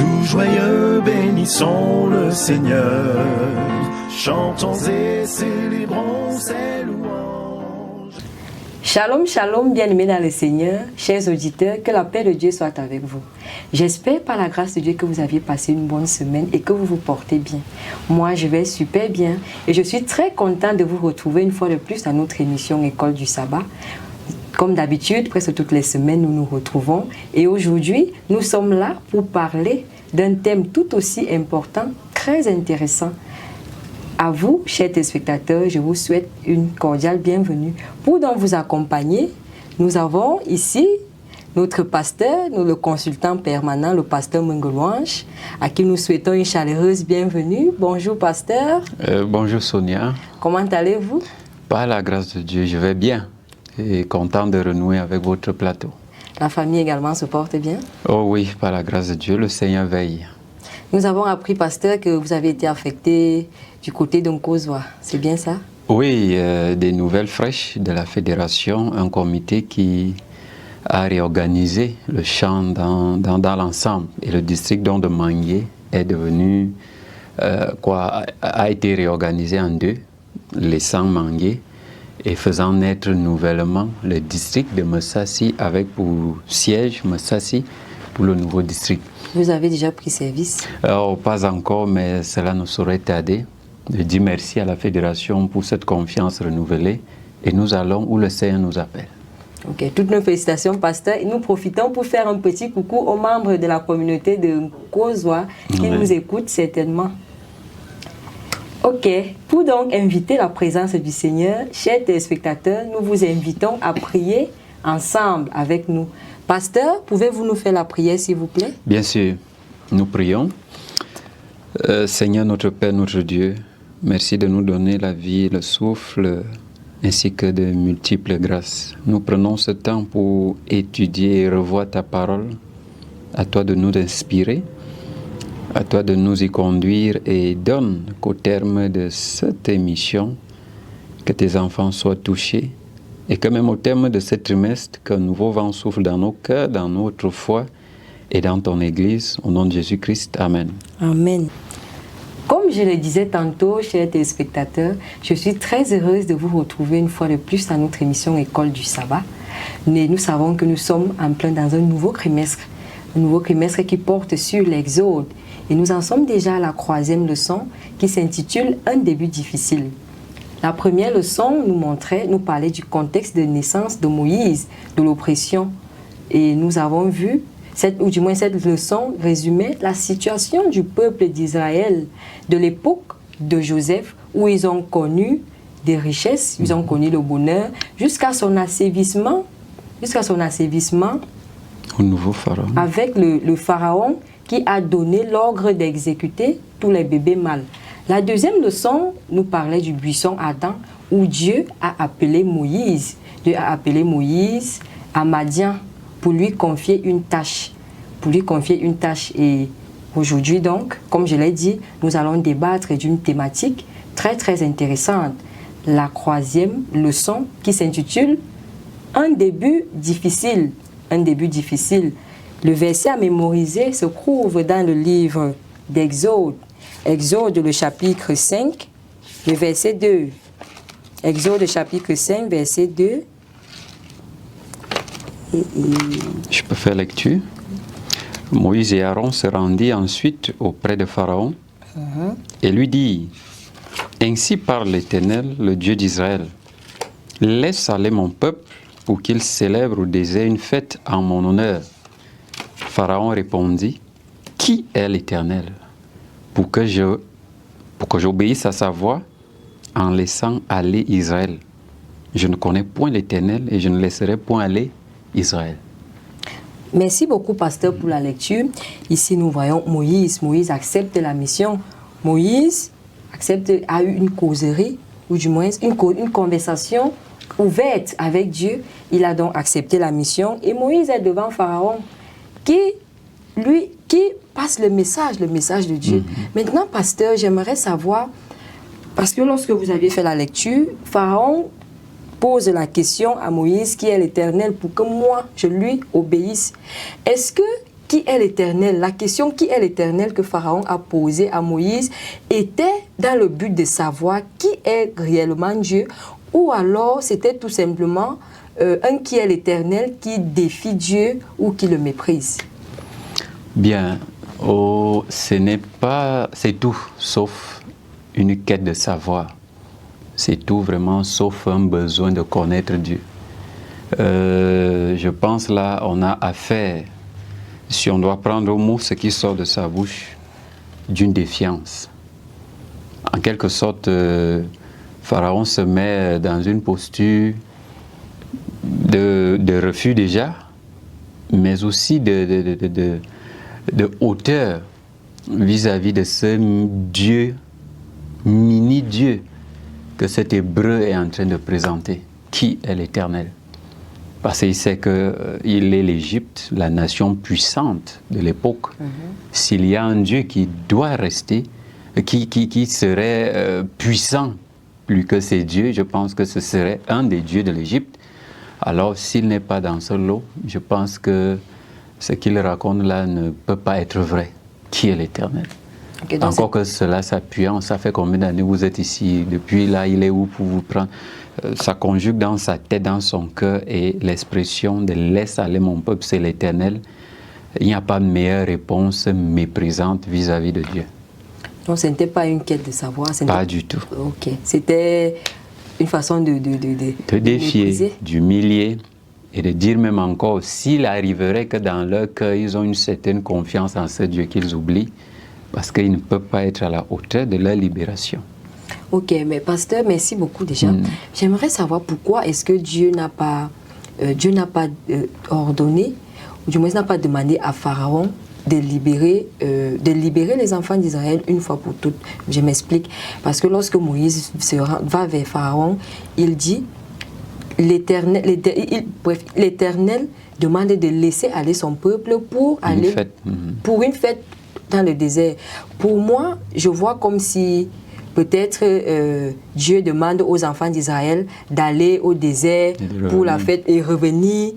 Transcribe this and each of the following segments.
Tout joyeux, bénissons le Seigneur, chantons et célébrons ses louanges. Shalom, shalom, bien-aimés dans le Seigneur, chers auditeurs, que la paix de Dieu soit avec vous. J'espère par la grâce de Dieu que vous aviez passé une bonne semaine et que vous vous portez bien. Moi, je vais super bien et je suis très content de vous retrouver une fois de plus dans notre émission École du Sabbat. Comme d'habitude, presque toutes les semaines, nous nous retrouvons et aujourd'hui, nous sommes là pour parler d'un thème tout aussi important, très intéressant. À vous, chers téléspectateurs, je vous souhaite une cordiale bienvenue. Pour donc vous accompagner, nous avons ici notre pasteur, le consultant permanent, le pasteur Mungolouange, à qui nous souhaitons une chaleureuse bienvenue. Bonjour pasteur. Bonjour Sonia. Comment allez-vous? Par la grâce de Dieu, je vais bien et content de renouer avec votre plateau. La famille également se porte bien? Oh oui, par la grâce de Dieu, le Seigneur veille. Nous avons appris, pasteur, que vous avez été affecté du côté d'Nkozwa. C'est bien ça? Oui, des nouvelles fraîches de la fédération, un comité qui a réorganisé le champ dans l'ensemble. Et le district de Mangué est devenu, a été réorganisé en deux, laissant Mangué et faisant naître nouvellement le district de Massassi avec pour siège Massassi pour le nouveau district. Vous avez déjà pris service? Pas encore, mais cela ne saurait tarder. Je dis merci à la fédération pour cette confiance renouvelée et nous allons où le Seigneur nous appelle. Ok, toutes nos félicitations, pasteur. Et nous profitons pour faire un petit coucou aux membres de la communauté de Nkozwa qui nous écoutent certainement. Ok, pour donc inviter la présence du Seigneur, chers téléspectateurs, nous vous invitons à prier ensemble avec nous. Pasteur, pouvez-vous nous faire la prière s'il vous plaît? Bien sûr, nous prions. Seigneur notre Père, notre Dieu, merci de nous donner la vie, le souffle, ainsi que de multiples grâces. Nous prenons ce temps pour étudier et revoir ta parole. À toi de nous inspirer, à toi de nous y conduire et donne qu'au terme de cette émission, que tes enfants soient touchés et que même au terme de ce trimestre, qu'un nouveau vent souffle dans nos cœurs, dans notre foi et dans ton Église, au nom de Jésus-Christ. Amen. Amen. Comme je le disais tantôt, chers téléspectateurs, je suis très heureuse de vous retrouver une fois de plus dans notre émission École du Sabbat. Mais nous savons que nous sommes en plein dans un nouveau trimestre qui porte sur l'Exode. Et nous en sommes déjà à la 3e leçon qui s'intitule « Un début difficile ». La première leçon nous parlait du contexte de naissance de Moïse, de l'oppression. Et nous avons vu, cette leçon résumait la situation du peuple d'Israël de l'époque de Joseph, où ils ont connu des richesses, ils ont connu le bonheur, jusqu'à son asservissement au nouveau pharaon. Avec le pharaon qui a donné l'ordre d'exécuter tous les bébés mâles. La deuxième leçon nous parlait du buisson Adam, où Dieu a appelé Moïse. Dieu a appelé Moïse à Madian pour lui confier une tâche. Et aujourd'hui donc, comme je l'ai dit, nous allons débattre d'une thématique très très intéressante. La 3e leçon qui s'intitule « Un début difficile ». Un début difficile. Le verset à mémoriser se trouve dans le livre d'Exode. Exode, le chapitre 5, le verset 2. Exode, chapitre 5, verset 2. Je peux faire lecture. Moïse et Aaron se rendirent ensuite auprès de Pharaon et lui dirent: Ainsi parle l'Éternel, le Dieu d'Israël. Laisse aller mon peuple pour qu'il célèbre au désert une fête en mon honneur. Pharaon répondit: Qui est l'Éternel pour que j'obéisse à sa voix en laissant aller Israël? Je ne connais point l'Éternel et je ne laisserai point aller Israël. Merci beaucoup, pasteur, pour la lecture. Ici, nous voyons Moïse. Moïse accepte la mission. Moïse a eu une causerie, ou du moins une conversation ouverte avec Dieu. Il a donc accepté la mission. Et Moïse est devant Pharaon qui passe le message de Dieu. Maintenant, pasteur, j'aimerais savoir, parce que lorsque vous aviez fait la lecture, Pharaon pose la question à Moïse, qui est l'Éternel, pour que moi, je lui obéisse. Est-ce que qui est l'Éternel, la question qui est l'Éternel que Pharaon a posée à Moïse était dans le but de savoir qui est réellement Dieu, ou alors c'était tout simplement un qui est l'Éternel qui défie Dieu ou qui le méprise. Bien, ce n'est pas, c'est tout sauf une quête de savoir. C'est tout vraiment sauf un besoin de connaître Dieu. Je pense là, on a affaire, si on doit prendre au mot ce qui sort de sa bouche, d'une défiance. En quelque sorte, Pharaon se met dans une posture de refus déjà, mais aussi de hauteur vis-à-vis de ce Dieu, mini-Dieu, que cet Hébreu est en train de présenter. Qui est l'Éternel? Parce qu'il sait qu'il est l'Égypte, la nation puissante de l'époque. S'il y a un Dieu qui doit rester, qui serait puissant plus que ces dieux, je pense que ce serait un des dieux de l'Égypte. Alors, s'il n'est pas dans ce lot, je pense que ce qu'il raconte là ne peut pas être vrai. Qui est l'Éternel? Encore que cela s'appuyant, ça fait combien d'années vous êtes ici? Depuis là, il est où pour vous prendre? Ça conjugue dans sa tête, dans son cœur, et l'expression de « laisse aller mon peuple », c'est l'Éternel. Il n'y a pas de meilleure réponse méprisante vis-à-vis de Dieu. Donc ce n'était pas une quête de savoir. Pas du tout. Ok. C'était une façon de défier, d'humilier et de dire même encore, s'il arriverait que dans leur cœur, ils ont une certaine confiance en ce Dieu qu'ils oublient, parce qu'ils ne peuvent pas être à la hauteur de leur libération. Ok, mais pasteur, merci beaucoup déjà. J'aimerais savoir pourquoi est-ce que Dieu n'a pas ordonné, ou du moins n'a pas demandé à Pharaon de libérer les enfants d'Israël une fois pour toutes. Je m'explique. Parce que lorsque Moïse va vers Pharaon, il dit, l'Éternel demande de laisser aller son peuple pour aller pour une fête dans le désert. Pour moi, je vois comme si peut-être Dieu demande aux enfants d'Israël d'aller au désert pour la fête et revenir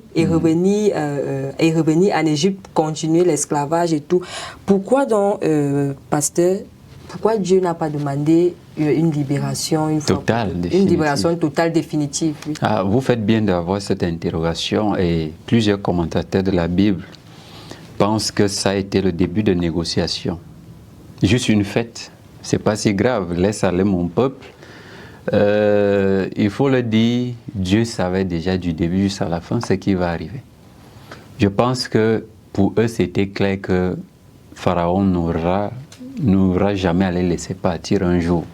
en Égypte, continuer l'esclavage et tout. Pourquoi donc, pasteur, pourquoi Dieu n'a pas demandé une libération totale, définitive? Oui. Vous faites bien d'avoir cette interrogation, et plusieurs commentateurs de la Bible pensent que ça a été le début de négociations. Juste une fête. C'est pas si grave, laisse aller mon peuple. Il faut le dire, Dieu savait déjà du début jusqu'à la fin ce qui va arriver. Je pense que pour eux, c'était clair que Pharaon n'aura jamais à les laisser partir un jour.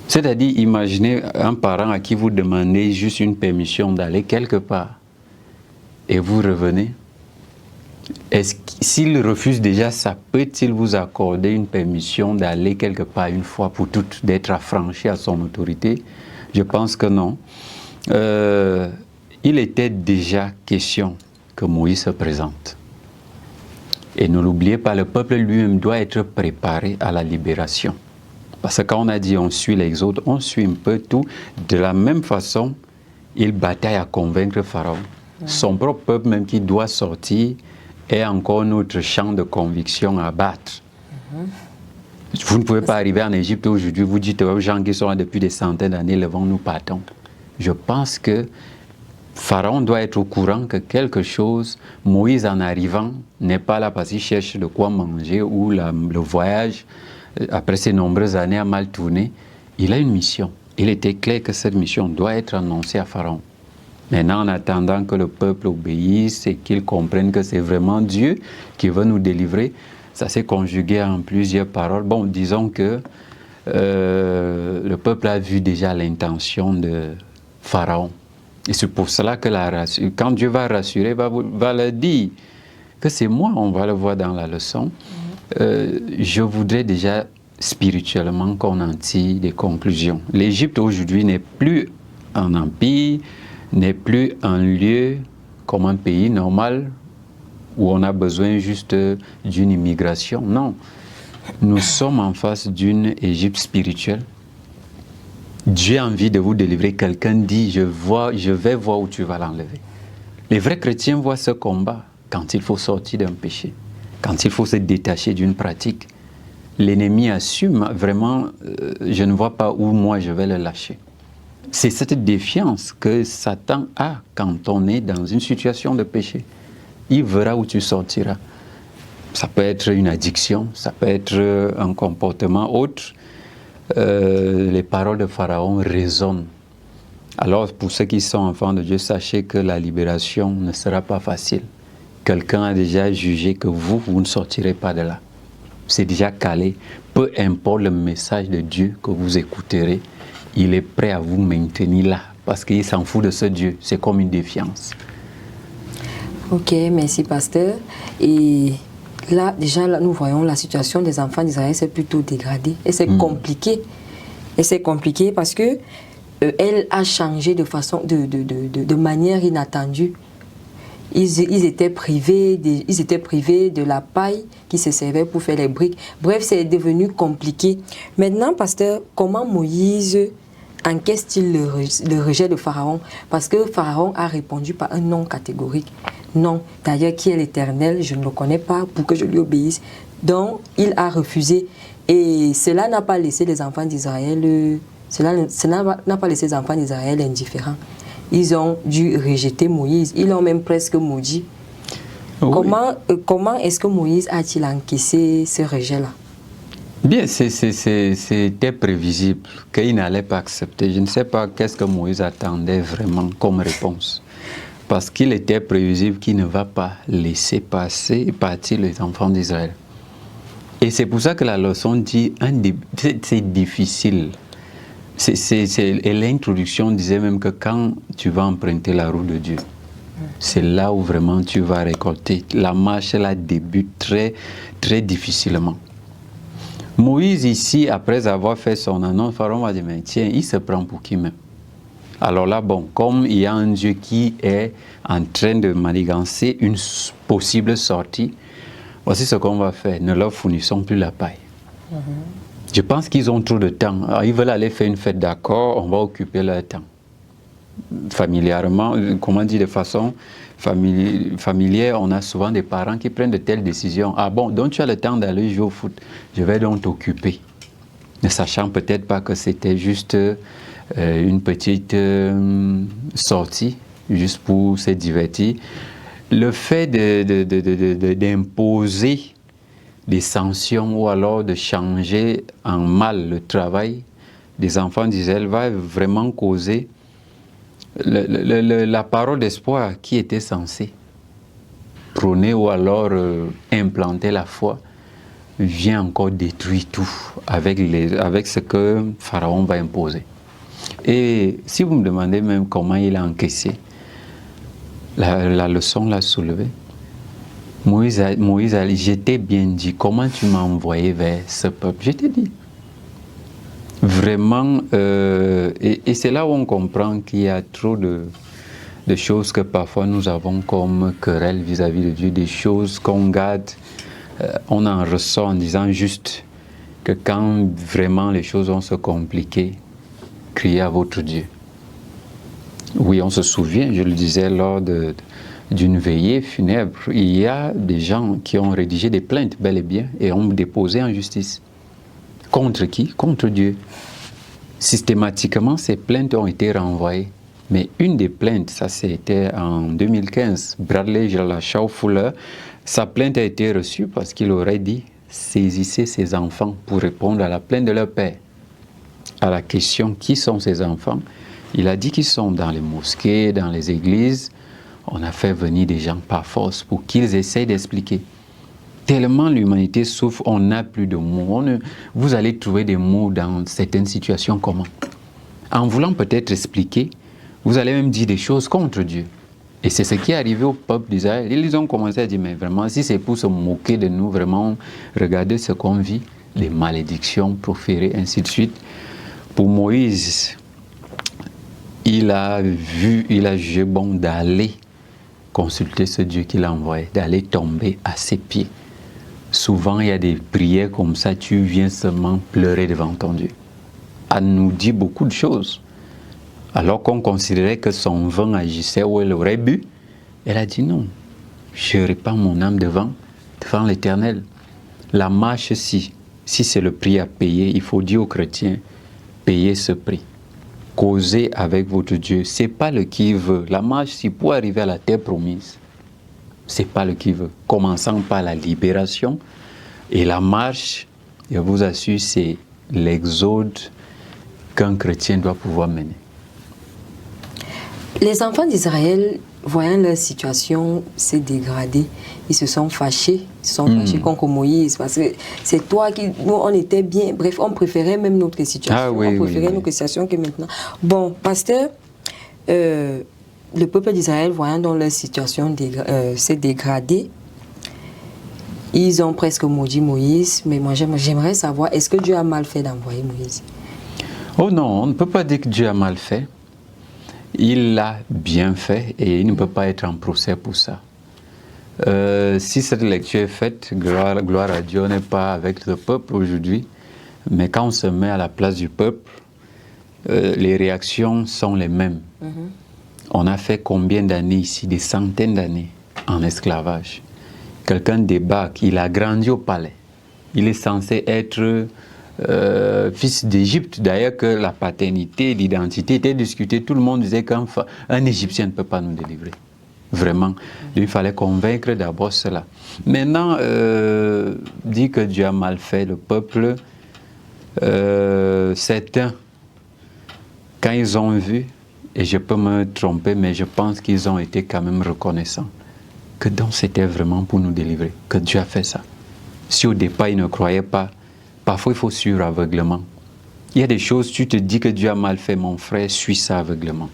C'est-à-dire, imaginez un parent à qui vous demandez juste une permission d'aller quelque part et vous revenez. S'il refuse déjà, ça peut-il vous accorder une permission d'aller quelque part une fois pour toutes, d'être affranchi à son autorité? Je pense que non. Il était déjà question que Moïse se présente. Et ne l'oubliez pas, le peuple lui-même doit être préparé à la libération. Parce que quand on a dit on suit l'Exode, on suit un peu tout. De la même façon, il bataille à convaincre Pharaon. Son propre peuple même qui doit sortir est encore notre champ de conviction à battre. Vous ne pouvez pas arriver en Égypte aujourd'hui, vous dites aux gens qui sont là depuis des centaines d'années, levons-nous, partons. Je pense que Pharaon doit être au courant que quelque chose, Moïse en arrivant, n'est pas là parce qu'il cherche de quoi manger, ou le voyage, après ces nombreuses années, a mal tourné. Il a une mission. Il était clair que cette mission doit être annoncée à Pharaon. Maintenant, en attendant que le peuple obéisse et qu'il comprenne que c'est vraiment Dieu qui veut nous délivrer, ça s'est conjugué en plusieurs paroles. Bon, disons que le peuple a vu déjà l'intention de Pharaon. Et c'est pour cela que quand Dieu va rassurer, va leur dire que c'est moi, on va le voir dans la leçon. Je voudrais déjà spirituellement qu'on en tire des conclusions. L'Égypte aujourd'hui n'est plus un empire, n'est plus un lieu comme un pays normal où on a besoin juste d'une immigration. Non, nous sommes en face d'une Égypte spirituelle. Dieu a envie de vous délivrer. Quelqu'un dit, je vais voir où tu vas l'enlever. Les vrais chrétiens voient ce combat. quand il faut sortir d'un péché, quand il faut se détacher d'une pratique. L'ennemi assume vraiment, je ne vois pas où moi je vais le lâcher. C'est cette défiance que Satan a quand on est dans une situation de péché. Il verra où tu sortiras. Ça peut être une addiction, ça peut être un comportement autre. Les paroles de Pharaon résonnent. Alors pour ceux qui sont enfants de Dieu, sachez que la libération ne sera pas facile. Quelqu'un a déjà jugé que vous ne sortirez pas de là. C'est déjà calé. Peu importe le message de Dieu que vous écouterez, il est prêt à vous maintenir là. Parce qu'il s'en fout de ce Dieu. C'est comme une défiance. Ok, merci pasteur. Et là, déjà, là, nous voyons la situation des enfants d'Israël, c'est plutôt dégradé. Et c'est compliqué. Et c'est compliqué parce que elle a changé de façon, de manière inattendue. Ils étaient privés de la paille qui se servait pour faire les briques. Bref, c'est devenu compliqué. Maintenant, pasteur, comment Moïse encaisse-t-il le rejet de Pharaon? Parce que Pharaon a répondu par un non catégorique. Non, d'ailleurs, qui est l'Éternel? Je ne le connais pas pour que je lui obéisse. Donc, il a refusé. Et cela n'a pas laissé les enfants d'Israël... Cela n'a pas laissé les enfants d'Israël indifférents. Ils ont dû rejeter Moïse. Ils l'ont même presque maudit. Oui. Comment est-ce que Moïse a-t-il encaissé ce rejet-là? Bien, c'était prévisible qu'il n'allait pas accepter. Je ne sais pas qu'est-ce que Moïse attendait vraiment comme réponse. Parce qu'il était prévisible qu'il ne va pas laisser partir les enfants d'Israël. Et c'est pour ça que la leçon dit, c'est difficile. Et l'introduction disait même que quand tu vas emprunter la route de Dieu, c'est là où vraiment tu vas récolter. La marche, elle débute très, très difficilement. Moïse ici, après avoir fait son annonce, Pharaon va dire, mais tiens, il se prend pour qui même? Alors là, bon, comme il y a un Dieu qui est en train de manigancer une possible sortie, voici ce qu'on va faire, ne leur fournissons plus la paille. Je pense qu'ils ont trop de temps. Alors, ils veulent aller faire une fête, d'accord, on va occuper leur temps. Familièrement, comment dire, de façon familière, on a souvent des parents qui prennent de telles décisions. Ah bon, donc tu as le temps d'aller jouer au foot, je vais donc t'occuper. Ne sachant peut-être pas que c'était juste une petite sortie, juste pour se divertir. Le fait d'imposer des sanctions ou alors de changer en mal le travail des enfants d'Israël va vraiment causer la parole d'espoir qui était censée prôner ou alors implanter la foi vient encore détruire tout avec ce que Pharaon va imposer. Et si vous me demandez même comment il a encaissé, la leçon l'a soulevé. Moïse a dit, je t'ai bien dit, comment tu m'as envoyé vers ce peuple? Je t'ai dit. Vraiment, et c'est là où on comprend qu'il y a trop de choses que parfois nous avons comme querelle vis-à-vis de Dieu, des choses qu'on garde, on en ressort en disant juste que quand vraiment les choses vont se compliquer, criez à votre Dieu. Oui, on se souvient, je le disais lors d'une veillée funèbre, il y a des gens qui ont rédigé des plaintes, bel et bien, et ont déposé en justice. Contre qui? Contre Dieu. Systématiquement, ces plaintes ont été renvoyées. Mais une des plaintes, ça c'était en 2015, Bradley Jalachau Fuller, sa plainte a été reçue parce qu'il aurait dit « saisissez ces enfants pour répondre à la plainte de leur père ». À la question « qui sont ces enfants ?» il a dit qu'ils sont dans les mosquées, dans les églises. On a fait venir des gens par force pour qu'ils essayent d'expliquer. Tellement l'humanité souffre, on n'a plus de mots. Vous allez trouver des mots dans certaines situations comment? En voulant peut-être expliquer, vous allez même dire des choses contre Dieu. Et c'est ce qui est arrivé au peuple d'Israël. Ils ont commencé à dire, mais vraiment, si c'est pour se moquer de nous, vraiment, regardez ce qu'on vit, les malédictions proférées, ainsi de suite. Pour Moïse, il a jugé bon d'aller consulter ce Dieu qu'il a envoyé, d'aller tomber à ses pieds. Souvent, il y a des prières comme ça, tu viens seulement pleurer devant ton Dieu. Elle nous dit beaucoup de choses. Alors qu'on considérait que son vin agissait où elle aurait bu, elle a dit non. je répands mon âme devant l'Éternel. La marche, si c'est le prix à payer, il faut dire aux chrétiens, payez ce prix. Causez avec votre Dieu. Ce n'est pas le qui veut. La marche, si pour arriver à la terre promise, ce n'est pas le qui veut. Commençant par la libération. Et la marche, je vous assure, c'est l'exode qu'un chrétien doit pouvoir mener. Les enfants d'Israël, voyant leur situation se dégrader, ils se sont fâchés. Ils se sont fâchés contre Moïse parce que c'est toi qui... Nous, on était bien... Bref, on préférait même notre situation. Ah, oui, on préférait notre situation que maintenant. Bon, pasteur, le peuple d'Israël, voyant dans leur situation se dégrader, ils ont presque maudit Moïse. Mais moi, j'aimerais savoir, est-ce que Dieu a mal fait d'envoyer Moïse? Oh non, on ne peut pas dire que Dieu a mal fait. Il l'a bien fait et il ne peut pas être en procès pour ça. Si cette lecture est faite, gloire à Dieu, on n'est pas avec le peuple aujourd'hui, mais quand on se met à la place du peuple, les réactions sont les mêmes. On a fait combien d'années ici, des centaines d'années en esclavage. Quelqu'un débarque, il a grandi au palais. Il est censé être fils d'Égypte. D'ailleurs, que la paternité, l'identité était discutée. Tout le monde disait qu'un Égyptien ne peut pas nous délivrer. Vraiment. Il fallait convaincre d'abord cela. Maintenant, dit que Dieu a mal fait le peuple, certains, quand ils ont vu, et je peux me tromper, mais je pense qu'ils ont été quand même reconnaissants, que donc c'était vraiment pour nous délivrer, que Dieu a fait ça. Si au départ ils ne croyaient pas, parfois il faut suivre aveuglement. Il y a des choses, tu te dis que Dieu a mal fait, mon frère, suis ça aveuglement.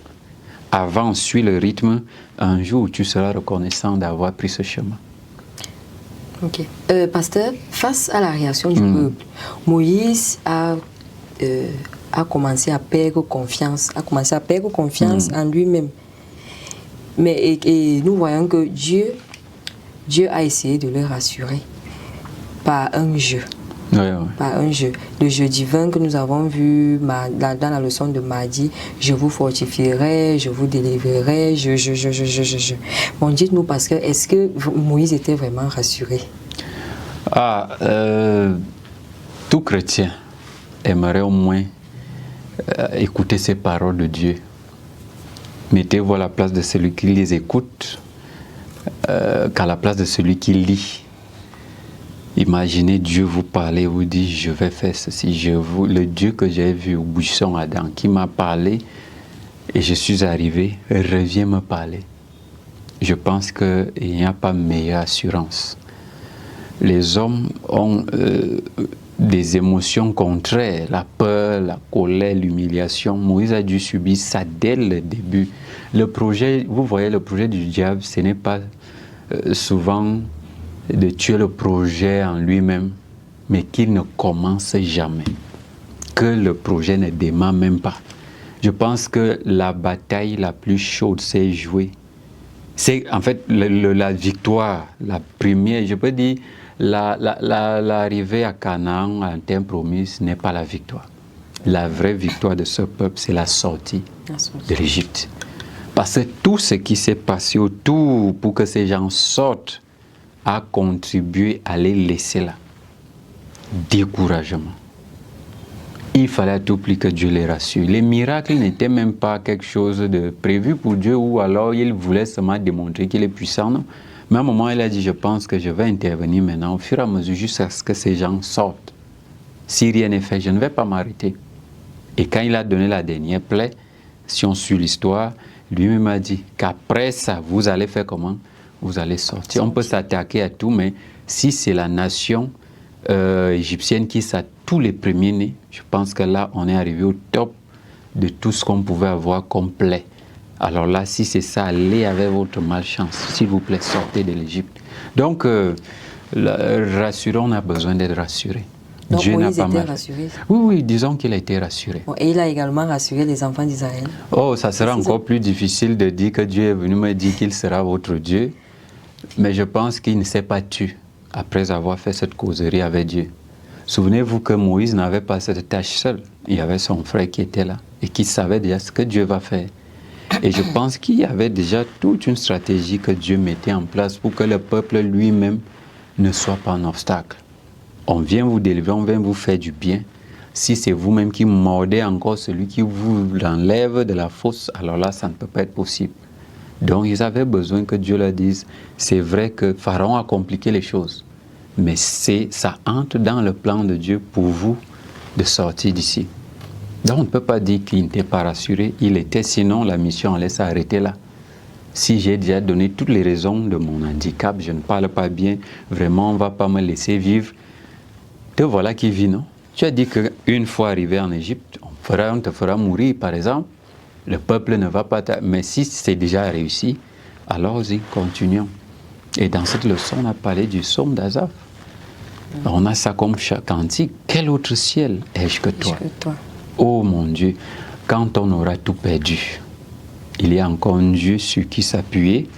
Avant, suis le rythme, un jour tu seras reconnaissant d'avoir pris ce chemin. Ok. Pasteur, face à la réaction du peuple, Moïse a commencé à perdre confiance, en lui-même. Mais et nous voyons que Dieu a essayé de le rassurer par un jeu. Par un jeu. Le jeu divin que nous avons vu dans la leçon de mardi, je vous fortifierai, je vous délivrerai, Bon, dites-nous, parce que est-ce que Moïse était vraiment rassuré? Tout chrétien aimerait au moins écouter ces paroles de Dieu. Mettez-vous à la place de celui qui les écoute qu'à la place de celui qui lit. Imaginez Dieu vous parler, vous dit je vais faire ceci, le Dieu que j'ai vu au buisson Adam, qui m'a parlé et je suis arrivé, reviens me parler. Je pense qu'il n'y a pas meilleure assurance. Les hommes ont des émotions contraires, la peur, la colère, l'humiliation. Moïse a dû subir ça dès le début. Le projet, vous voyez, le projet du diable, ce n'est pas souvent de tuer le projet en lui-même, mais qu'il ne commence jamais, que le projet ne démarre même pas. Je pense que la bataille la plus chaude s'est jouée. C'est en fait la victoire, la première, je peux dire, l'arrivée à Canaan, en terre promise, n'est pas la victoire. La vraie victoire de ce peuple, c'est la sortie de l'Égypte. Parce que tout ce qui s'est passé autour pour que ces gens sortent a contribué à les laisser là. Découragement. Il fallait à tout prix que Dieu les rassure. Les miracles n'étaient même pas quelque chose de prévu pour Dieu, ou alors il voulait seulement démontrer qu'il est puissant. Non. Mais à un moment, il a dit, je pense que je vais intervenir maintenant, au fur et à mesure, jusqu'à ce que ces gens sortent. Si rien n'est fait, je ne vais pas m'arrêter. Et quand il a donné la dernière plaie, si on suit l'histoire, lui-même a dit qu'après ça, vous allez faire comment? Vous allez sortir. On peut s'attaquer à tout, mais si c'est la nation égyptienne qui a tous les premiers-nés, je pense que là, on est arrivé au top de tout ce qu'on pouvait avoir complet. Alors là, si c'est ça, allez avec votre malchance. S'il vous plaît, sortez de l'Égypte. Donc, rassurons, on a besoin d'être rassuré. Donc Dieu Moïse n'a pas était mal. rassuré. Oui, disons qu'il a été rassuré. Bon, et il a également rassuré les enfants d'Israël. Oh, ça sera encore plus difficile de dire que Dieu est venu me dire qu'il sera votre Dieu. Mais je pense qu'il ne s'est pas tué après avoir fait cette causerie avec Dieu. Souvenez-vous que Moïse n'avait pas cette tâche seul. Il y avait son frère qui était là et qui savait déjà ce que Dieu va faire. Et je pense qu'il y avait déjà toute une stratégie que Dieu mettait en place pour que le peuple lui-même ne soit pas un obstacle. On vient vous délivrer, on vient vous faire du bien. Si c'est vous-même qui mordez encore celui qui vous enlève de la fosse, alors là, ça ne peut pas être possible. Donc, ils avaient besoin que Dieu leur dise, c'est vrai que Pharaon a compliqué les choses, mais ça entre dans le plan de Dieu pour vous de sortir d'ici. Donc, on ne peut pas dire qu'il n'était pas rassuré, il était, sinon la mission allait s'arrêter là. Si j'ai déjà donné toutes les raisons de mon handicap, je ne parle pas bien, vraiment, on ne va pas me laisser vivre. Te voilà qui vit, non? Tu as dit qu'une fois arrivé en Égypte, on te fera mourir, par exemple. Le peuple ne va pas... Mais si c'est déjà réussi, alors continuons. Et dans cette leçon, on a parlé du psaume d'Asaph. On a ça comme cantique. Quel autre ciel ai-je que toi? Oh mon Dieu, quand on aura tout perdu, il y a encore un Dieu sur qui s'appuyer.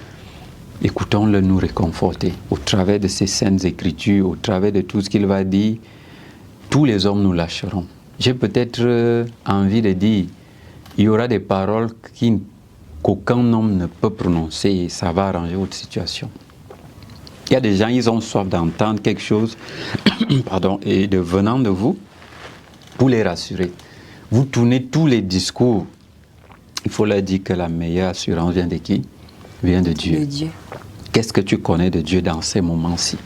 Écoutons-le nous réconforter. Au travers de ces saintes écritures, au travers de tout ce qu'il va dire, tous les hommes nous lâcheront. J'ai peut-être envie de dire, il y aura des paroles qu'aucun homme ne peut prononcer et ça va arranger votre situation. Il y a des gens, ils ont soif d'entendre quelque chose pardon, et de venant de vous pour les rassurer. Vous tournez tous les discours. Il faut leur dire que la meilleure assurance vient de qui? Vient de Dieu. Qu'est-ce que tu connais de Dieu dans ces moments-ci?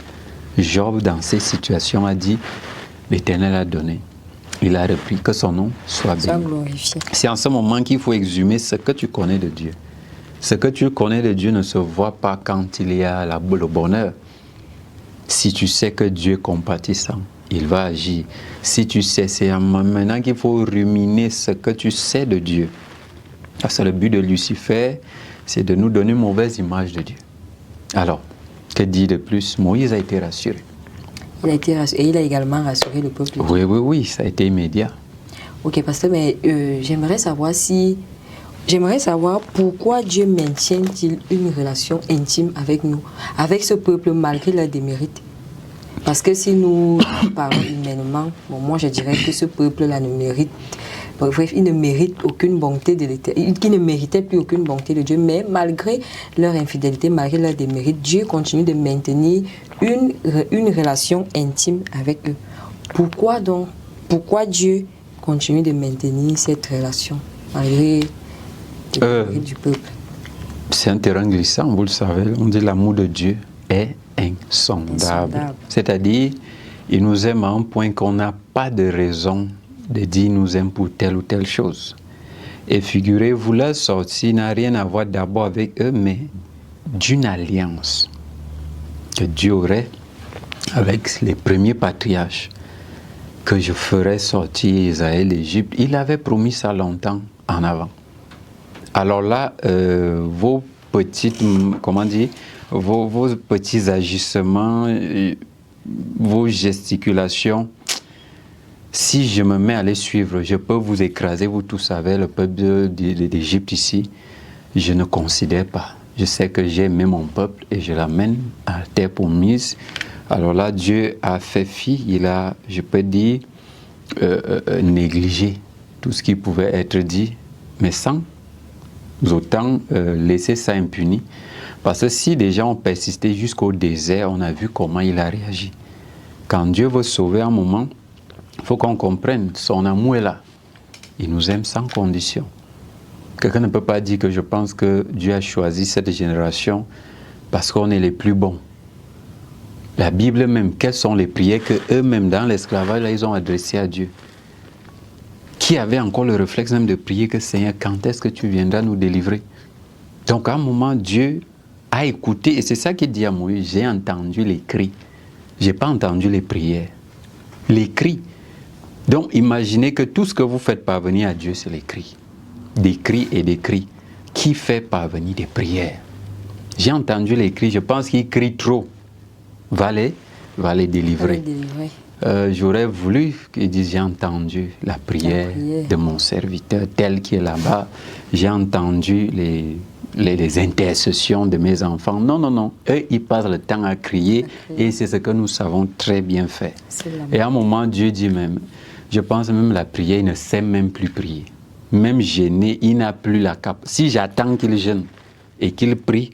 Job, dans ces situations, a dit, l'Éternel a donné. Il a repris, que son nom soit béni. C'est en ce moment qu'il faut exhumer ce que tu connais de Dieu. Ce que tu connais de Dieu ne se voit pas quand il y a le bonheur. Si tu sais que Dieu est compatissant, il va agir. Si tu sais, c'est maintenant qu'il faut ruminer ce que tu sais de Dieu. C'est le but de Lucifer, c'est de nous donner une mauvaise image de Dieu. Alors, que dit de plus? Moïse a été rassuré. Il a été rassuré, et il a également rassuré le peuple. Oui, ça a été immédiat. Ok, pasteur, mais j'aimerais savoir pourquoi Dieu maintient-il une relation intime avec nous, avec ce peuple, malgré leurs démérites. Parce que si nous parlons humainement, bon, moi je dirais que ce peuple-là ne mérite, bref, il ne mérite aucune bonté de l'Éternel, qui ne méritait plus aucune bonté de Dieu, mais malgré leur infidélité, malgré leur démérite, Dieu continue de maintenir une relation intime avec eux. Pourquoi Dieu continue de maintenir cette relation malgré les démérites du peuple? C'est un terrain glissant, vous le savez, on dit l'amour de Dieu est insondable. C'est-à-dire, il nous aime à un point qu'on n'a pas de raison de dire qu'il nous aime pour telle ou telle chose. Et figurez-vous, la sortie n'a rien à voir d'abord avec eux, mais d'une alliance que Dieu aurait avec les premiers patriarches, que je ferais sortir Israël d'Égypte. Il avait promis ça longtemps en avant. Alors là, vos petites, vos petits agissements, vos gesticulations, si je me mets à les suivre, je peux vous écraser, vous tous avec le peuple d'Égypte ici. Je ne considère pas. Je sais que j'ai aimé mon peuple et je l'amène à terre promise. Alors là, Dieu a fait fi, il a, je peux dire, négligé tout ce qui pouvait être dit, mais sans autant laisser ça impuni. Parce que si des gens ont persisté jusqu'au désert, on a vu comment il a réagi. Quand Dieu veut sauver un moment, il faut qu'on comprenne, son amour est là. Il nous aime sans condition. Quelqu'un ne peut pas dire que je pense que Dieu a choisi cette génération parce qu'on est les plus bons. La Bible même, quelles sont les prières qu'eux-mêmes dans l'esclavage, ils ont adressées à Dieu? Qui avait encore le réflexe même de prier que Seigneur, quand est-ce que tu viendras nous délivrer? Donc à un moment, Dieu a écouté, et c'est ça qu'il dit à Moïse, j'ai entendu les cris. Je n'ai pas entendu les prières. Les cris. Donc imaginez que tout ce que vous faites parvenir à Dieu, c'est les cris. Des cris et des cris. Qui fait parvenir des prières? J'ai entendu les cris, je pense qu'il crie trop. Va les délivrer. J'aurais voulu qu'il dise, j'ai entendu la prière de mon serviteur tel qui est là-bas. J'ai entendu les intercessions de mes enfants. Non, non, non. Eux, ils passent le temps à crier et c'est ce que nous savons très bien faire. Et à un moment, Dieu dit même, je pense même la prière, il ne sait même plus prier. même gêné, il n'a plus la capacité. Si j'attends qu'il jeûne et qu'il prie,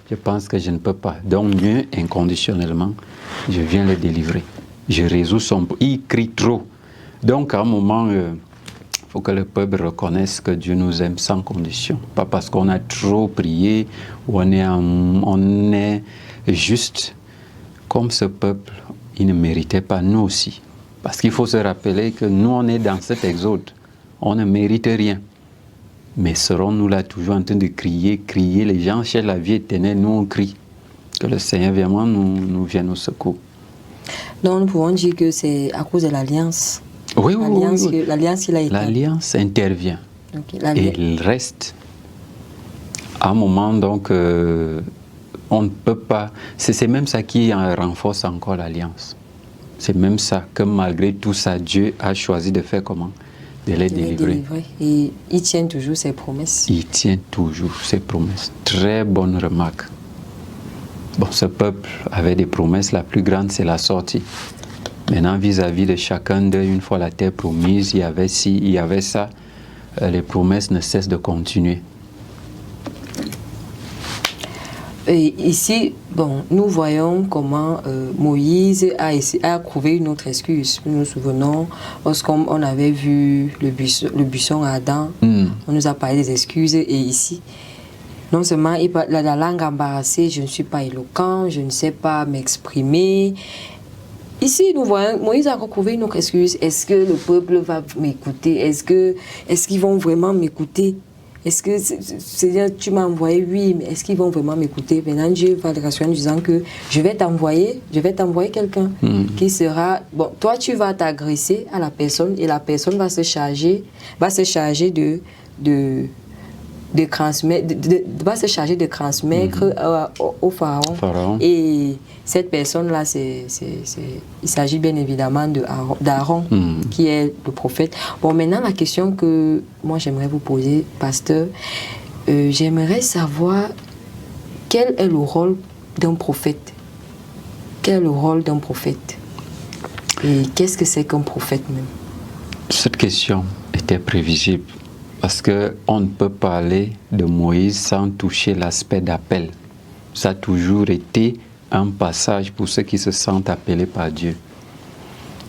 je pense que je ne peux pas. Donc mieux, inconditionnellement, je viens le délivrer. Je résous son... Il crie trop. Donc à un moment, il faut que le peuple reconnaisse que Dieu nous aime sans condition. Pas parce qu'on a trop prié ou on est juste. Comme ce peuple, il ne méritait pas, nous aussi. Parce qu'il faut se rappeler que nous, on est dans cet exode. On ne mérite rien. Mais serons-nous là toujours en train de crier, les gens cherchent la vie éternelle, nous on crie. Que le Seigneur vraiment nous vienne au secours. Donc nous pouvons dire que c'est à cause de l'alliance. Oui, oui. L'alliance, il a été. L'alliance intervient. Okay, et il reste. À un moment, donc, on ne peut pas... C'est même ça qui renforce encore l'alliance. C'est même ça que malgré tout ça, Dieu a choisi de faire comment? De les délivrer. Et il tient toujours ses promesses. Il tient toujours ses promesses. Très bonne remarque. Bon, ce peuple avait des promesses. La plus grande, c'est la sortie. Maintenant, vis-à-vis de chacun d'eux, une fois la terre promise, il y avait ci, il y avait ça. Les promesses ne cessent de continuer. Et ici, bon, nous voyons comment Moïse a trouvé une autre excuse. Nous nous souvenons, lorsqu'on avait vu le buisson à Adam, on nous a parlé des excuses. Et ici, non seulement la langue embarrassée, je ne suis pas éloquent, je ne sais pas m'exprimer. Ici, nous voyons, Moïse a retrouvé une autre excuse. Est-ce que le peuple va m'écouter? Est-ce qu'ils vont vraiment m'écouter? Est-ce que, Seigneur, tu m'as envoyé? Oui, mais est-ce qu'ils vont vraiment m'écouter? Maintenant, Dieu va le rassurer en disant que je vais t'envoyer quelqu'un qui sera... Bon, toi, tu vas t'agresser à la personne et la personne va se charger de transmettre au pharaon. Et cette personne-là, il s'agit bien évidemment d'Aaron, qui est le prophète. Bon, maintenant, la question que moi j'aimerais vous poser, pasteur, j'aimerais savoir quel est le rôle d'un prophète. Quel est le rôle d'un prophète? Et qu'est-ce que c'est qu'un prophète même? Cette question était prévisible. Parce qu'on ne peut parler de Moïse sans toucher l'aspect d'appel. Ça a toujours été un passage pour ceux qui se sentent appelés par Dieu.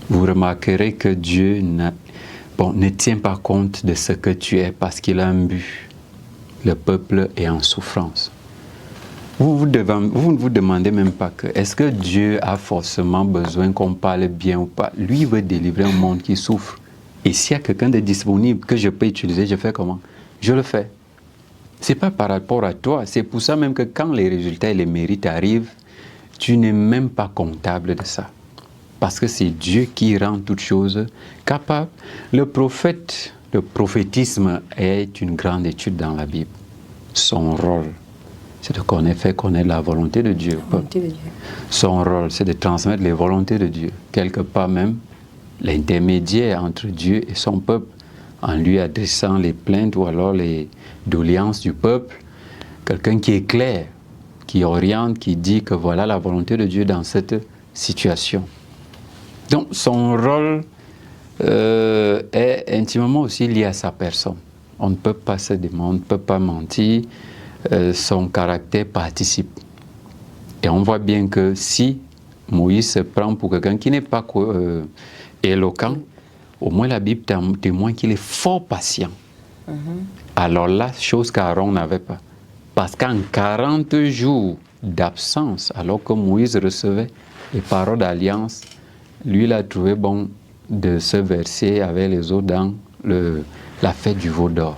Vous remarquerez que Dieu ne tient pas compte de ce que tu es parce qu'il a un but. Le peuple est en souffrance. Vous ne vous demandez même pas est-ce que Dieu a forcément besoin qu'on parle bien ou pas. Lui veut délivrer un monde qui souffre. Et s'il y a quelqu'un de disponible que je peux utiliser, je fais comment? Je le fais. Ce n'est pas par rapport à toi. C'est pour ça même que quand les résultats et les mérites arrivent, tu n'es même pas comptable de ça. Parce que c'est Dieu qui rend toutes choses capables. Le prophétisme est une grande étude dans la Bible. Son rôle, c'est de faire connaître la volonté de Dieu. Son rôle, c'est de transmettre les volontés de Dieu. Quelque part même, l'intermédiaire entre Dieu et son peuple, en lui adressant les plaintes ou alors les doléances du peuple, quelqu'un qui est clair, qui oriente, qui dit que voilà la volonté de Dieu dans cette situation. Donc son rôle est intimement aussi lié à sa personne. On ne peut pas se demander, on ne peut pas mentir, son caractère participe. Et on voit bien que si Moïse se prend pour quelqu'un qui n'est pas éloquent, au moins la Bible témoigne qu'il est fort patient. Alors là, chose qu'Aaron n'avait pas. Parce qu'en 40 jours d'absence, alors que Moïse recevait les paroles d'alliance, lui, il a trouvé bon de se verser avec les autres dans la fête du veau d'or.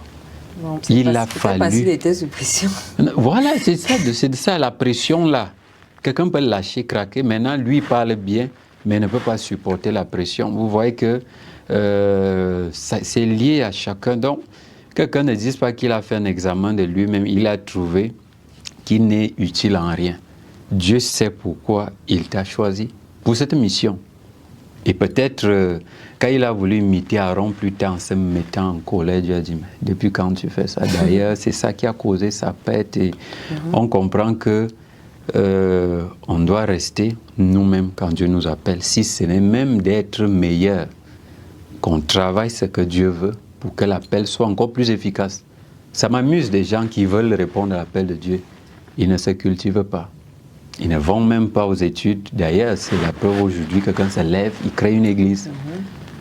Il a fallu... Parce qu'il était sous pression. Voilà, c'est de ça la pression là. Quelqu'un peut lâcher, craquer. Maintenant, lui, il parle bien, mais ne peut pas supporter la pression. Vous voyez que c'est lié à chacun. Donc, quelqu'un ne dise pas qu'il a fait un examen de lui-même. Il a trouvé qu'il n'est utile en rien. Dieu sait pourquoi il t'a choisi pour cette mission. Et peut-être, quand il a voulu imiter Aaron plus tard en se mettant en colère, Dieu a dit, mais depuis quand tu fais ça? D'ailleurs, c'est ça qui a causé sa perte. Et on comprend que on doit rester nous-mêmes quand Dieu nous appelle. Si ce n'est même d'être meilleur, qu'on travaille ce que Dieu veut, pour que l'appel soit encore plus efficace. Ça m'amuse des gens qui veulent répondre à l'appel de Dieu. Ils ne se cultivent pas. Ils ne vont même pas aux études. D'ailleurs, c'est la preuve aujourd'hui que quand ça lève, il crée une église.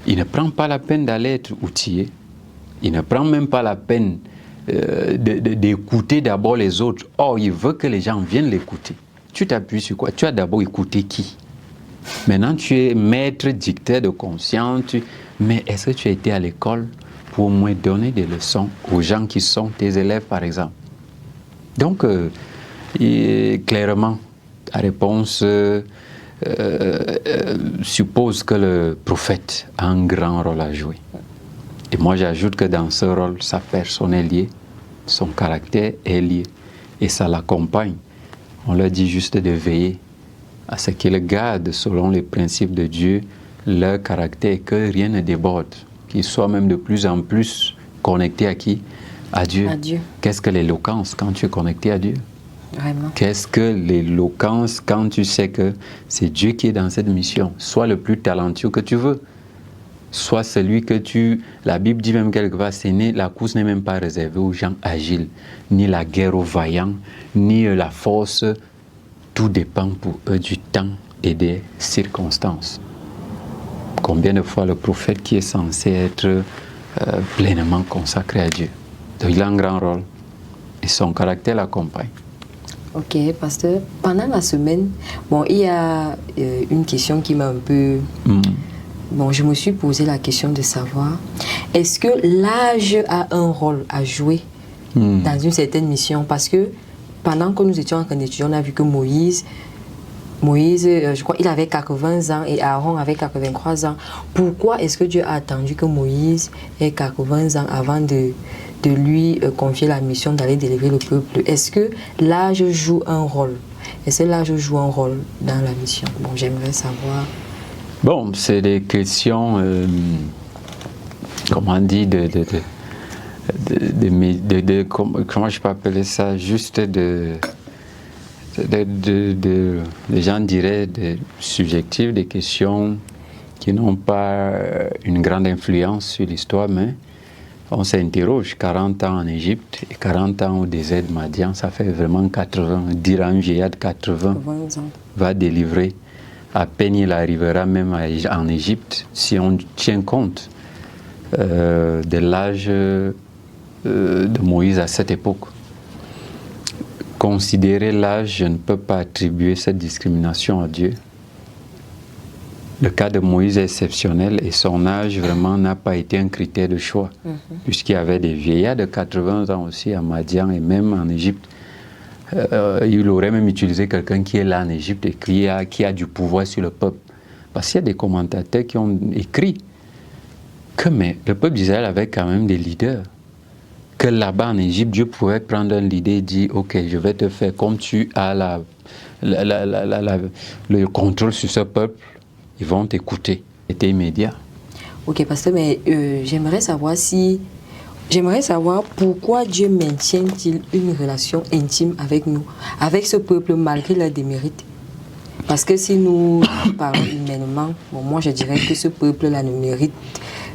Il ne prend pas la peine d'aller être outillé. Il ne prend même pas la peine d'écouter d'abord les autres. Or, il veut que les gens viennent l'écouter. Tu t'appuies sur quoi? Tu as d'abord écouté qui? Maintenant, tu es maître, dictateur de conscience. Mais est-ce que tu as été à l'école pour au moins donner des leçons aux gens qui sont tes élèves, par exemple? Donc, clairement, la réponse suppose que le prophète a un grand rôle à jouer. Et moi, j'ajoute que dans ce rôle, sa personne est liée, son caractère est lié, et ça l'accompagne. On leur dit juste de veiller à ce qu'ils gardent, selon les principes de Dieu, leur caractère, que rien ne déborde, qu'ils soient même de plus en plus connectés à qui? À Dieu. À Dieu. Qu'est-ce que l'éloquence quand tu es connecté à Dieu? Vraiment. Qu'est-ce que l'éloquence quand tu sais que c'est Dieu qui est dans cette mission? Sois le plus talentueux que tu veux. Sois celui que tu... La Bible dit même quelque part, la course n'est même pas réservée aux gens agiles, ni la guerre aux vaillants, ni la force. Tout dépend pour eux du temps et des circonstances. Combien de fois le prophète qui est censé être pleinement consacré à Dieu? Donc il a un grand rôle et son caractère l'accompagne. Ok, pasteur, pendant la semaine, bon, il y a une question qui m'a un peu... Bon, je me suis posé la question de savoir, est-ce que l'âge a un rôle à jouer dans une certaine mission? Parce que pendant que nous étions en train d'étudier, on a vu que Moïse, je crois, il avait 80 ans et Aaron avait 83 ans. Pourquoi est-ce que Dieu a attendu que Moïse ait 80 ans avant de lui confier la mission d'aller délivrer le peuple? Est-ce que l'âge joue un rôle? Est-ce que l'âge joue un rôle dans la mission? Bon, j'aimerais savoir. Bon, c'est des questions, comment on dit, comment je peux appeler ça, juste les gens diraient des subjectifs, des questions qui n'ont pas une grande influence sur l'histoire, mais on s'interroge. 40 ans en Égypte et 40 ans au désert de Madian, ça fait vraiment 80. Dire à un vieillard de 80 va délivrer. À peine il arrivera même en Égypte, si on tient compte de l'âge de Moïse à cette époque. Considérer l'âge, je ne peux pas attribuer cette discrimination à Dieu. Le cas de Moïse est exceptionnel et son âge vraiment n'a pas été un critère de choix, puisqu'il y avait des vieillards de 80 ans aussi à Madian et même en Égypte. Il aurait même utilisé quelqu'un qui est là en Égypte et qui a du pouvoir sur le peuple. Parce qu'il y a des commentateurs qui ont écrit que le peuple d'Israël avait quand même des leaders. Que là-bas en Égypte, Dieu pouvait prendre un leader et dire « Ok, je vais te faire comme tu as le contrôle sur ce peuple, ils vont t'écouter. » C'était immédiat. Ok, pasteur, mais j'aimerais savoir pourquoi Dieu maintient-il une relation intime avec nous, avec ce peuple, malgré leurs démérites. Parce que si nous parlons humainement, bon, moi je dirais que ce peuple-là ne mérite,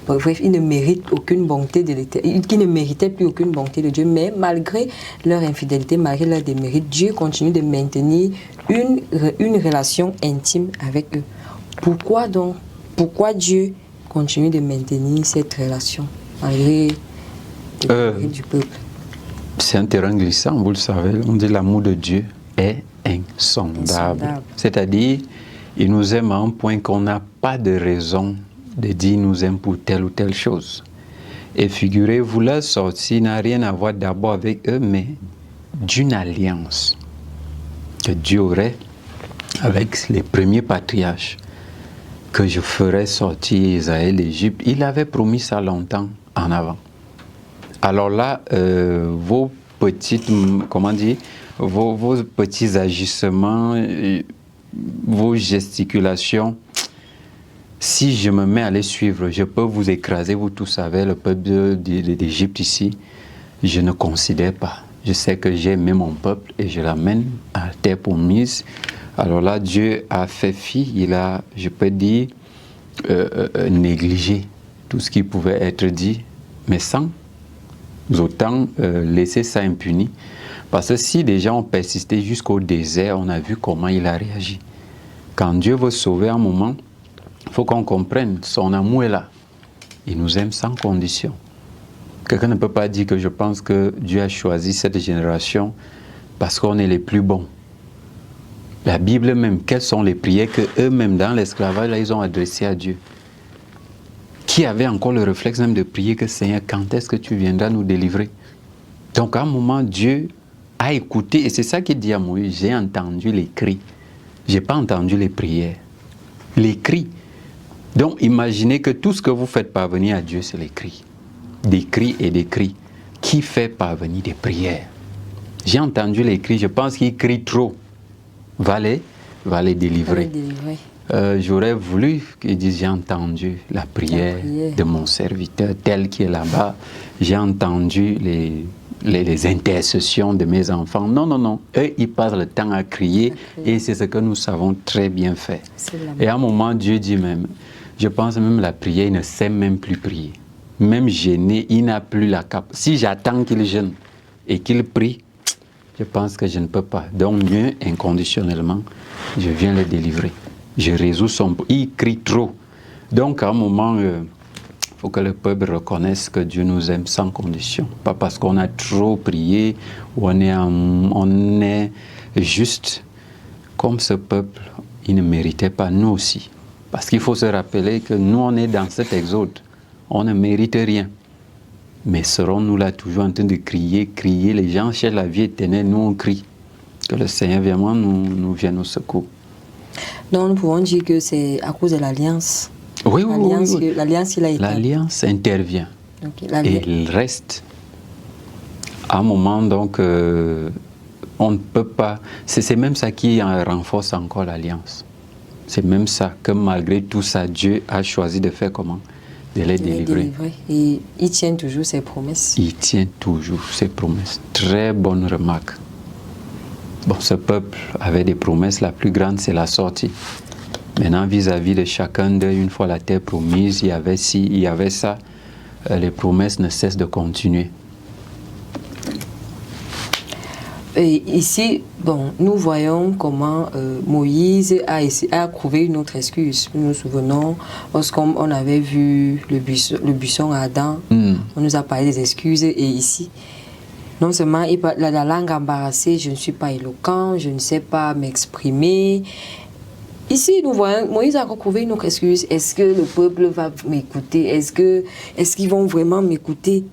bref, il ne mérite aucune bonté de l'Éternel, qui ne méritait plus aucune bonté de Dieu, mais malgré leur infidélité, malgré leurs démérites, Dieu continue de maintenir une relation intime avec eux. Pourquoi Dieu continue de maintenir cette relation, malgré du peuple? C'est un terrain glissant, vous le savez. On dit l'amour de Dieu est insondable. C'est-à-dire, il nous aime à un point qu'on n'a pas de raison de dire qu'il nous aime pour telle ou telle chose. Et figurez-vous, leur sortie n'a rien à voir d'abord avec eux, mais d'une alliance que Dieu aurait avec les premiers patriarches, que je ferais sortir Israël d'Égypte. Il avait promis ça longtemps en avant. Alors là, vos petits agissements, vos gesticulations, si je me mets à les suivre, je peux vous écraser, vous tous savez, le peuple d'Égypte ici, je ne considère pas. Je sais que j'ai aimé mon peuple et je l'amène à la terre promise. Alors là, Dieu a fait fi, il a, je peux dire, négligé tout ce qui pouvait être dit mais sans autant laisser ça impuni. Parce que si des gens ont persisté jusqu'au désert, on a vu comment il a réagi. Quand Dieu veut sauver un moment, il faut qu'on comprenne, son amour est là. Il nous aime sans condition. Quelqu'un ne peut pas dire que je pense que Dieu a choisi cette génération parce qu'on est les plus bons. La Bible même, quelles sont les prières qu'eux-mêmes dans l'esclavage, là, ils ont adressées à Dieu? Qui avait encore le réflexe même de prier que Seigneur, quand est-ce que tu viendras nous délivrer? Donc à un moment, Dieu a écouté, et c'est ça qu'il dit à Moïse, j'ai entendu les cris. Je n'ai pas entendu les prières. Les cris. Donc imaginez que tout ce que vous faites parvenir à Dieu, c'est les cris. Des cris et des cris. Qui fait parvenir des prières? J'ai entendu les cris, je pense qu'il crie trop. Va les délivrer. J'aurais voulu qu'il dise, j'ai entendu la prière de mon serviteur tel qui est là-bas. J'ai entendu les intercessions de mes enfants. Non, non, non. Eux, ils passent le temps à crier et c'est ce que nous savons très bien faire. Et à un moment, Dieu dit même, je pense même la prière, il ne sait même plus prier. Même gêné, il n'a plus la capacité. Si j'attends qu'il jeûne et qu'il prie, je pense que je ne peux pas. Donc mieux, inconditionnellement, je viens le délivrer. Je résous son... Il crie trop. Donc à un moment, il faut que le peuple reconnaisse que Dieu nous aime sans condition. Pas parce qu'on a trop prié, ou on est juste. Comme ce peuple, il ne méritait pas, nous aussi. Parce qu'il faut se rappeler que nous, on est dans cet exode. On ne mérite rien. Mais serons-nous là toujours en train de crier, les gens cherchent la vie éternelle, nous on crie. Que le Seigneur vraiment nous vienne au secours. Donc nous pouvons dire que c'est à cause de l'alliance. Oui. L'alliance, il a été. L'alliance intervient. Et il reste. À un moment, donc, on ne peut pas... C'est même ça qui renforce encore l'alliance. C'est même ça que malgré tout ça, Dieu a choisi de faire comment? De les délivrer. Et il tient toujours ses promesses. Il tient toujours ses promesses. Très bonne remarque. Bon, ce peuple avait des promesses. La plus grande, c'est la sortie. Maintenant, vis-à-vis de chacun d'eux, une fois la terre promise, il y avait ci, il y avait ça. Les promesses ne cessent de continuer. Et ici, bon, nous voyons comment Moïse a trouvé une autre excuse. Nous nous souvenons, lorsqu'on avait vu le buisson à Adam, on nous a parlé des excuses. Et ici, non seulement la langue embarrassée, je ne suis pas éloquent, je ne sais pas m'exprimer. Ici, nous voyons, Moïse a retrouvé une autre excuse. Est-ce que le peuple va m'écouter? Est-ce qu'ils vont vraiment m'écouter?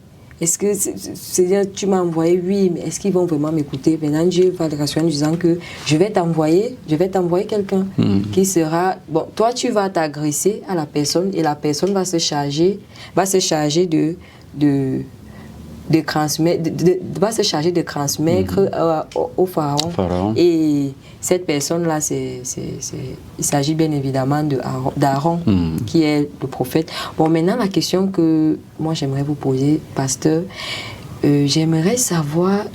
Est-ce que, Seigneur, tu m'as envoyé? Oui, mais est-ce qu'ils vont vraiment m'écouter? Maintenant, Dieu va le rassurer en disant que je vais t'envoyer quelqu'un qui sera... Bon, toi, tu vas t'agresser à la personne et la personne va se charger de transmettre au pharaon. Et cette personne-là, il s'agit bien évidemment d'Aaron, qui est le prophète. Bon, maintenant, la question que moi j'aimerais vous poser, pasteur, j'aimerais savoir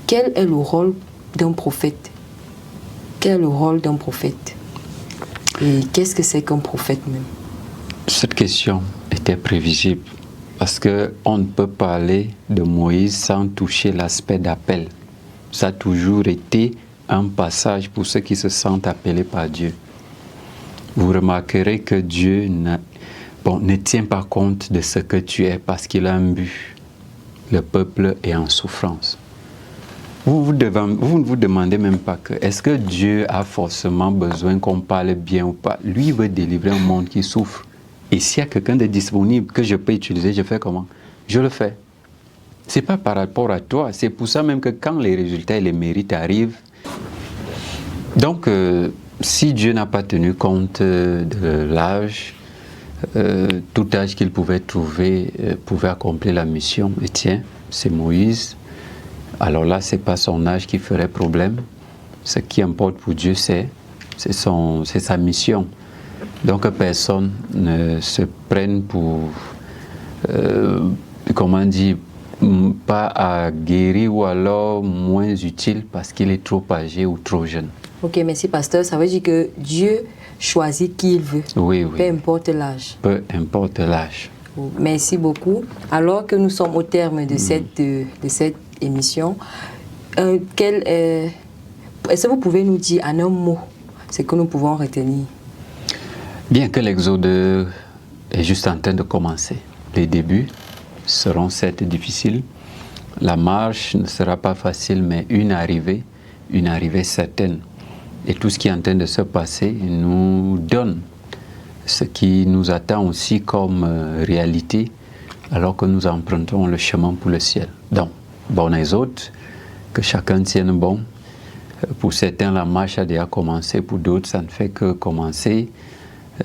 quel est le rôle d'un prophète. Quel est le rôle d'un prophète? Et qu'est-ce que c'est qu'un prophète même? Cette question était prévisible. Parce qu'on ne peut parler de Moïse sans toucher l'aspect d'appel. Ça a toujours été un passage pour ceux qui se sentent appelés par Dieu. Vous remarquerez que Dieu ne tient pas compte de ce que tu es parce qu'il a un but. Le peuple est en souffrance. Vous ne vous demandez même pas est-ce que Dieu a forcément besoin qu'on parle bien ou pas. Lui veut délivrer un monde qui souffre. Et s'il y a quelqu'un de disponible que je peux utiliser, je fais comment? Je le fais. Ce n'est pas par rapport à toi. C'est pour ça même que quand les résultats et les mérites arrivent, donc si Dieu n'a pas tenu compte de l'âge, tout âge qu'il pouvait trouver pouvait accomplir la mission, et tiens, c'est Moïse, alors là, ce n'est pas son âge qui ferait problème. Ce qui importe pour Dieu, c'est sa mission. Donc personne ne se prenne pour, comment dire, pas à guérir ou alors moins utile parce qu'il est trop âgé ou trop jeune. Ok, merci pasteur. Ça veut dire que Dieu choisit qui il veut. Oui. Peu importe l'âge. Peu importe l'âge. Merci beaucoup. Alors que nous sommes au terme de cette émission, est-ce que vous pouvez nous dire en un mot ce que nous pouvons retenir? Bien que l'Exode est juste en train de commencer, les débuts seront certes difficiles, la marche ne sera pas facile, mais une arrivée certaine. Et tout ce qui est en train de se passer nous donne ce qui nous attend aussi comme réalité, alors que nous empruntons le chemin pour le ciel. Donc, bon Exode, que chacun tienne bon. Pour certains, la marche a déjà commencé, pour d'autres, ça ne fait que commencer.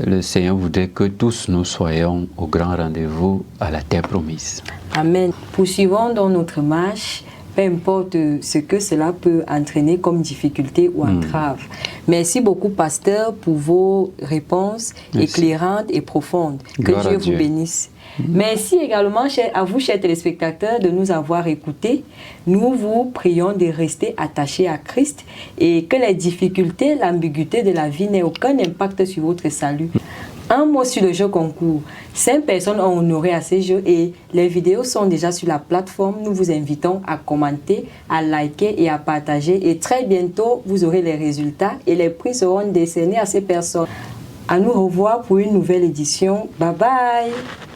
Le Seigneur voudrait que tous nous soyons au grand rendez-vous à la terre promise. Amen. Poursuivons dans notre marche, peu importe ce que cela peut entraîner comme difficulté ou entrave. Merci beaucoup, pasteur, pour vos réponses éclairantes et profondes. Que Dieu vous bénisse. Merci également à vous, chers téléspectateurs, de nous avoir écoutés. Nous vous prions de rester attachés à Christ et que les difficultés, l'ambiguïté de la vie n'aient aucun impact sur votre salut. Un mot sur le jeu concours. 5 personnes ont honoré à ces jeux et les vidéos sont déjà sur la plateforme. Nous vous invitons à commenter, à liker et à partager. Et très bientôt, vous aurez les résultats et les prix seront décernés à ces personnes. À nous revoir pour une nouvelle édition. Bye bye!